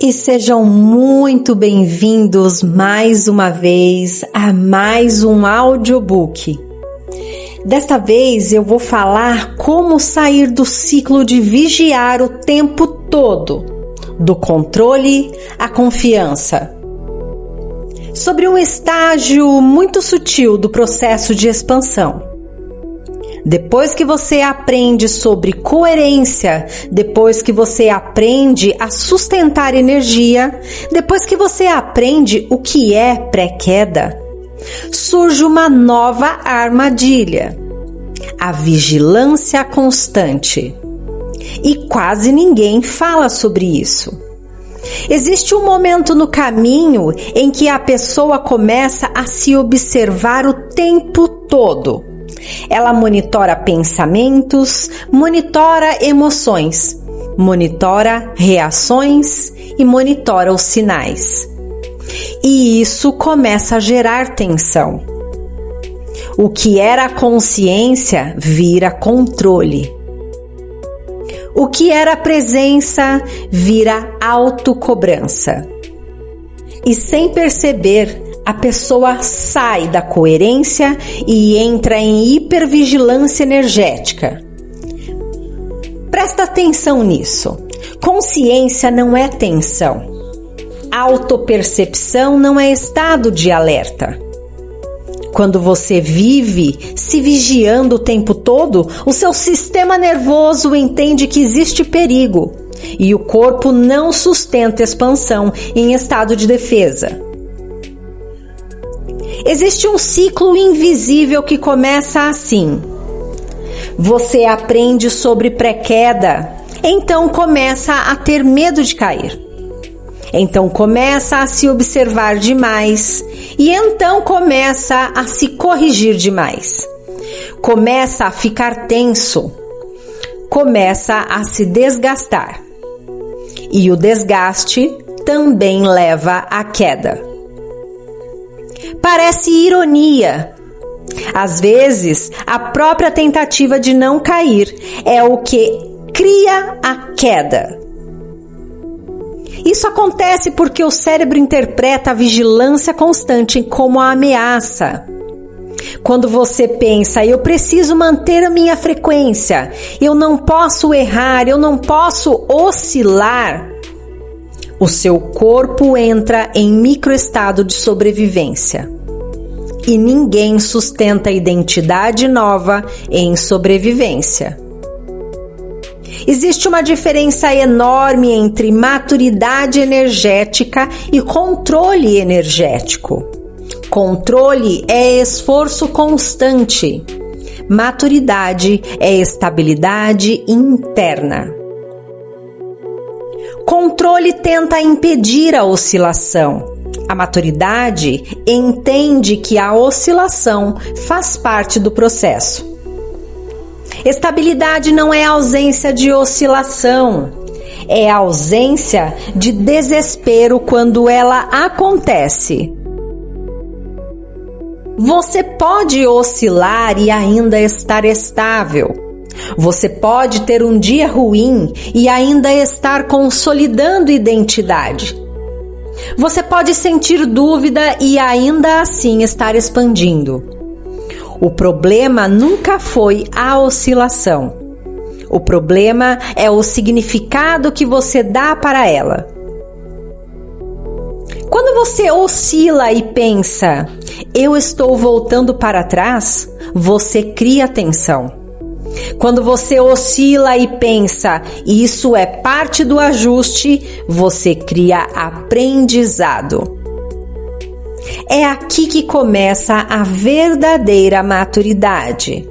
E sejam muito bem-vindos mais uma vez a mais um audiobook. Desta vez eu vou falar como sair do ciclo de vigiar o tempo todo, do controle à confiança. Sobre um estágio muito sutil do processo de expansão. Depois que você aprende sobre coerência, depois que você aprende a sustentar energia, depois que você aprende o que é pré-queda, surge uma nova armadilha: a vigilância constante. E quase ninguém fala sobre isso. Existe um momento no caminho em que a pessoa começa a se observar o tempo todo. Ela monitora pensamentos, monitora emoções, monitora reações e monitora os sinais. E isso começa a gerar tensão. O que era consciência vira controle. O que era presença vira autocobrança. E sem perceber, a pessoa sai da coerência e entra em hipervigilância energética. Presta atenção nisso. Consciência não é tensão. Autopercepção não é estado de alerta. Quando você vive se vigiando o tempo todo, o seu sistema nervoso entende que existe perigo e o corpo não sustenta expansão em estado de defesa. Existe um ciclo invisível que começa assim. Você aprende sobre pré-queda, então começa a ter medo de cair. Então começa a se observar demais e então começa a se corrigir demais. Começa a ficar tenso. Começa a se desgastar. E o desgaste também leva à queda. Parece ironia. Às vezes, a própria tentativa de não cair é o que cria a queda. Isso acontece porque o cérebro interpreta a vigilância constante como a ameaça. Quando você pensa, eu preciso manter a minha frequência, eu não posso errar, eu não posso oscilar, o seu corpo entra em microestado de sobrevivência. E ninguém sustenta identidade nova em sobrevivência. Existe uma diferença enorme entre maturidade energética e controle energético. Controle é esforço constante. Maturidade é estabilidade interna. Controle tenta impedir a oscilação. A maturidade entende que a oscilação faz parte do processo. Estabilidade não é ausência de oscilação, é ausência de desespero quando ela acontece. Você pode oscilar e ainda estar estável. Você pode ter um dia ruim e ainda estar consolidando identidade. Você pode sentir dúvida e ainda assim estar expandindo. O problema nunca foi a oscilação. O problema é o significado que você dá para ela. Quando você oscila e pensa, eu estou voltando para trás, você cria tensão. Quando você oscila e pensa, isso é parte do ajuste, você cria aprendizado. É aqui que começa a verdadeira maturidade.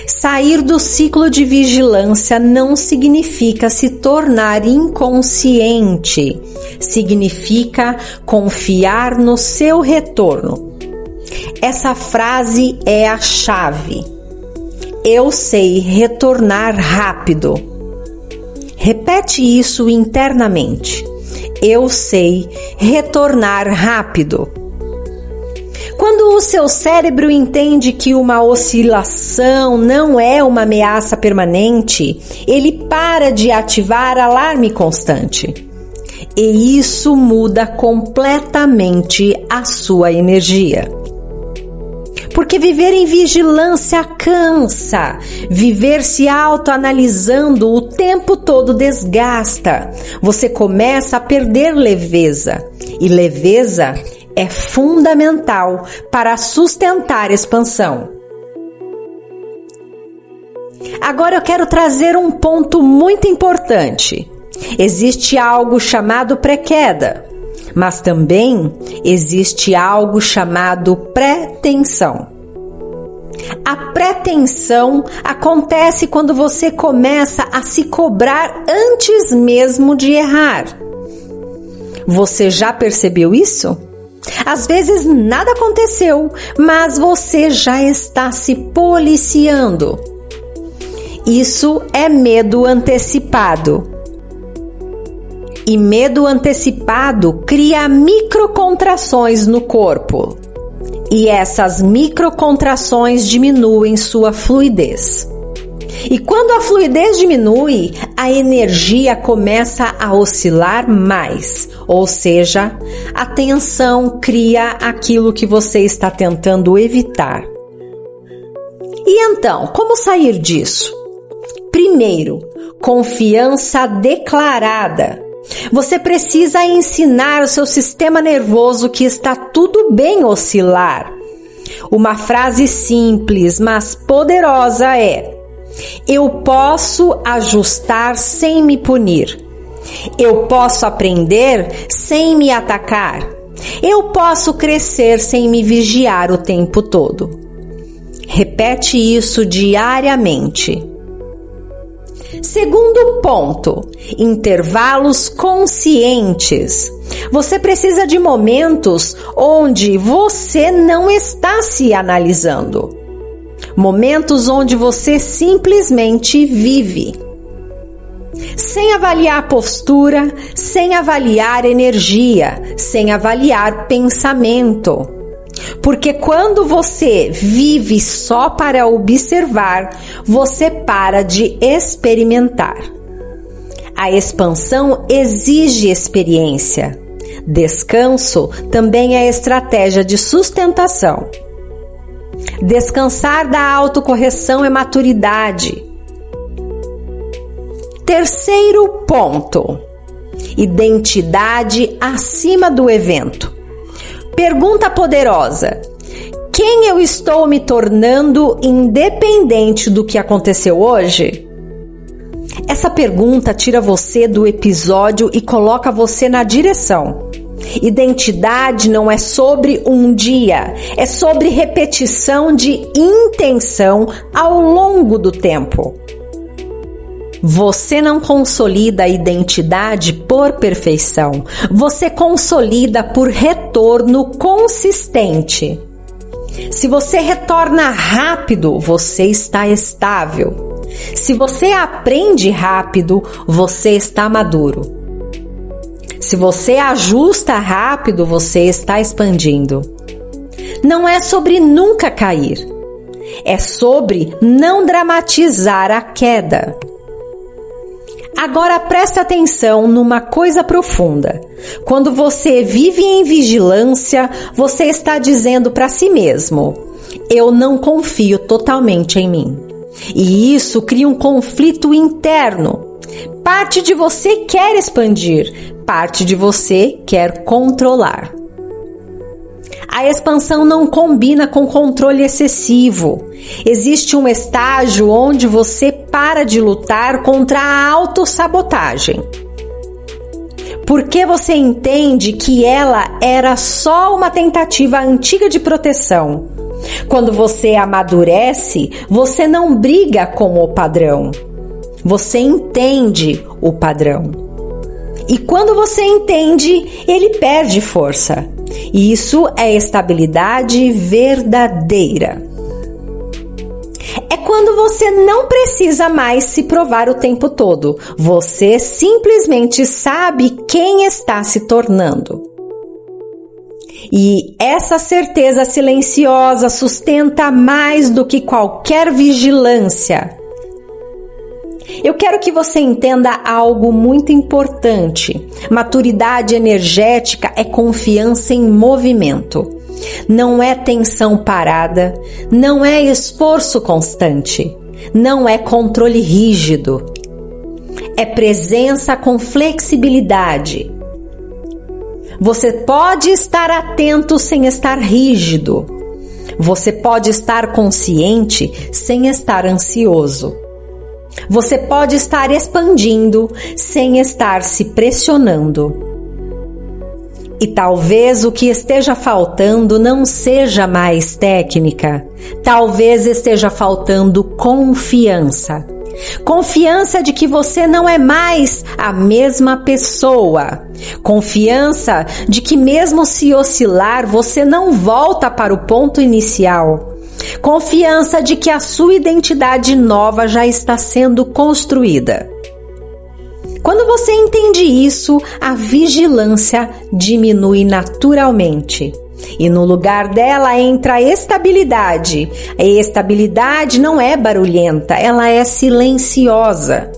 Sair do ciclo de vigilância não significa se tornar inconsciente, significa confiar no seu retorno. Essa frase é a chave. Eu sei retornar rápido. Repete isso internamente. Eu sei retornar rápido. Quando o seu cérebro entende que uma oscilação não é uma ameaça permanente, ele para de ativar alarme constante. e isso muda completamente a sua energia. Porque viver em vigilância cansa, viver se autoanalisando o tempo todo desgasta. Você começa a perder leveza, e leveza é fundamental para sustentar a expansão. Agora eu quero trazer um ponto muito importante. Existe algo chamado pré-queda, mas também existe algo chamado pretensão. A pretensão acontece quando você começa a se cobrar antes mesmo de errar. Você já percebeu isso? Às vezes nada aconteceu, mas você já está se policiando. Isso é medo antecipado. E medo antecipado cria microcontrações no corpo. E essas microcontrações diminuem sua fluidez. E quando a fluidez diminui, a energia começa a oscilar mais. Ou seja, a tensão cria aquilo que você está tentando evitar. E então, como sair disso? Primeiro, confiança declarada. Você precisa ensinar o seu sistema nervoso que está tudo bem oscilar. Uma frase simples, mas poderosa é: eu posso ajustar sem me punir. Eu posso aprender sem me atacar. Eu posso crescer sem me vigiar o tempo todo. Repete isso diariamente. Segundo ponto, intervalos conscientes. Você precisa de momentos onde você não está se analisando. Momentos onde você simplesmente vive. Sem avaliar postura, sem avaliar energia, sem avaliar pensamento. Porque quando você vive só para observar, você para de experimentar. A expansão exige experiência. Descanso também é estratégia de sustentação. Descansar da autocorreção é maturidade. Terceiro ponto: identidade acima do evento. Pergunta poderosa: quem eu estou me tornando independente do que aconteceu hoje? Essa pergunta tira você do episódio e coloca você na direção. Identidade não é sobre um dia, é sobre repetição de intenção ao longo do tempo. Você não consolida a identidade por perfeição, você consolida por retorno consistente. Se você retorna rápido, você está estável. Se você aprende rápido, você está maduro. Se você ajusta rápido, você está expandindo. Não é sobre nunca cair, é sobre não dramatizar a queda. Agora presta atenção numa coisa profunda. Quando você vive em vigilância, você está dizendo para si mesmo: eu não confio totalmente em mim. E isso cria um conflito interno. Parte de você quer expandir, parte de você quer controlar. A expansão não combina com controle excessivo. Existe um estágio onde você para de lutar contra a autossabotagem. Porque você entende que ela era só uma tentativa antiga de proteção. Quando você amadurece, você não briga com o padrão. Você entende o padrão. E quando você entende, ele perde força. Isso é estabilidade verdadeira. É quando você não precisa mais se provar o tempo todo. Você simplesmente sabe quem está se tornando. E essa certeza silenciosa sustenta mais do que qualquer vigilância. Eu quero que você entenda algo muito importante. Maturidade energética é confiança em movimento. Não é tensão parada, não é esforço constante, não é controle rígido. É presença com flexibilidade. Você pode estar atento sem estar rígido. Você pode estar consciente sem estar ansioso. Você pode estar expandindo sem estar se pressionando. E talvez o que esteja faltando não seja mais técnica. Talvez esteja faltando confiança. Confiança de que você não é mais a mesma pessoa. Confiança de que mesmo se oscilar, você não volta para o ponto inicial. Confiança de que a sua identidade nova já está sendo construída. Quando você entende isso, a vigilância diminui naturalmente. E no lugar dela entra a estabilidade. A estabilidade não é barulhenta, ela é silenciosa.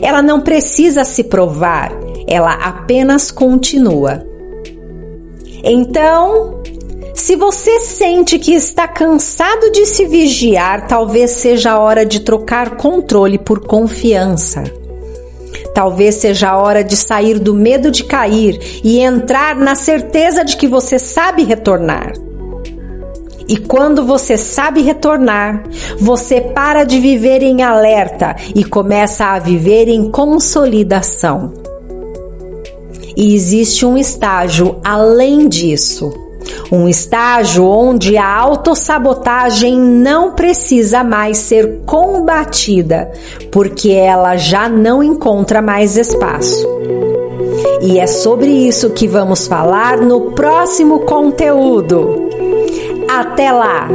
Ela não precisa se provar, ela apenas continua. Então, se você sente que está cansado de se vigiar, talvez seja a hora de trocar controle por confiança. Talvez seja a hora de sair do medo de cair e entrar na certeza de que você sabe retornar. E quando você sabe retornar, você para de viver em alerta e começa a viver em consolidação. E existe um estágio além disso. Um estágio onde a autossabotagem não precisa mais ser combatida, porque ela já não encontra mais espaço. E é sobre isso que vamos falar no próximo conteúdo. Até lá!